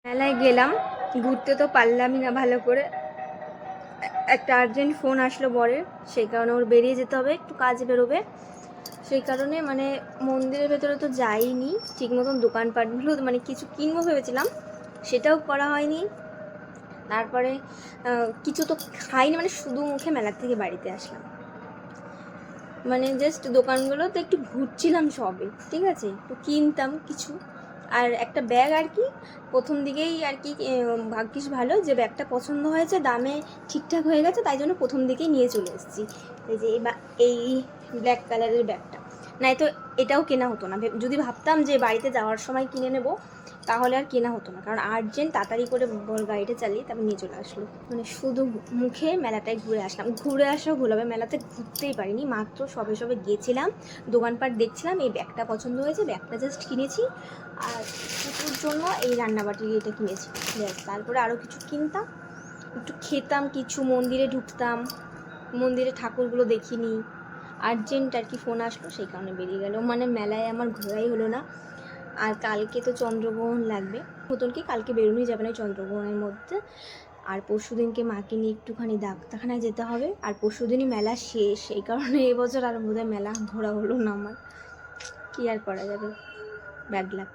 মেলায় গেলাম, ঘুরতে তো পারলামই না ভালো করে। একটা আর্জেন্ট ফোন আসলো বরের, সেই কারণে ওর বেরিয়ে যেতে হবে, একটু কাজ বেরোবে, সেই কারণে মানে মন্দিরের ভেতরে তো যাইনি ঠিক মতন। দোকানপাটগুলো মানে কিছু কিনবো ভেবেছিলাম, সেটাও করা হয়নি। তারপরে কিছু তো খাইনি, মানে শুধু মুখে মেলার থেকে বাড়িতে আসলাম। মানে জাস্ট দোকানগুলোতে একটু ঘুরছিলাম সবে, ঠিক আছে, একটু কিনতাম কিছু। আর একটা ব্যাগ আর কি, প্রথম দিকেই আর কি ভাগ্যিস ভালো যে ব্যাগটা পছন্দ হয়েছে, দামে ঠিকঠাক হয়ে গেছে, তাই জন্য প্রথম দিকেই নিয়ে চলে এসেছি। এই যে এই ব্ল্যাক কালারের ব্যাগটা, নাই তো এটাও কেনা হতো না। যদি ভাবতাম যে বাড়িতে যাওয়ার সময় কিনে নেব, তাহলে আর কেনা হতো না, কারণ আর্জেন্ট তাড়াতাড়ি করে বড় গাড়িটা চালিয়ে তারপর নিয়ে চলে আসলো। মানে শুধু মুখে মেলাটায় ঘুরে আসলাম। ঘুরে আসাও ভুল হবে, মেলাতে ঘুরতেই পারিনি, মাত্র সবে সবে গিয়েছিলাম, দোকানপাট দেখছিলাম, এই ব্যাগটা পছন্দ হয়েছে, ব্যাগটা জাস্ট কিনেছি। আর পুকুর জন্য এই রান্নাবাটির এটা কিনেছি, ব্যাস। তারপরে আরও কিছু কিনতাম, একটু খেতাম, কিছু মন্দিরে ঢুকতাম, মন্দিরে ঠাকুরগুলো দেখিনি। আর্জেন্ট আর কি ফোন আসলো, সেই কারণে বেরিয়ে গেল। মানে মেলায় আমার ঘোরাই হলো না। আর কালকে তো চন্দ্রগ্রহণ লাগবে, মতন কি কালকে বেরোনোই যাবে না চন্দ্রগ্রহণের মধ্যে। আর পরশু দিনকে মাকে নিয়ে একটুখানি ডাক্তারখানায় যেতে হবে, আর পরশু দিনই মেলা শেষ, এই কারণে এবছর আর বোধহয় মেলা ঘোরা হলো না আমার। কী আর করা যাবে, ব্যাড লাক।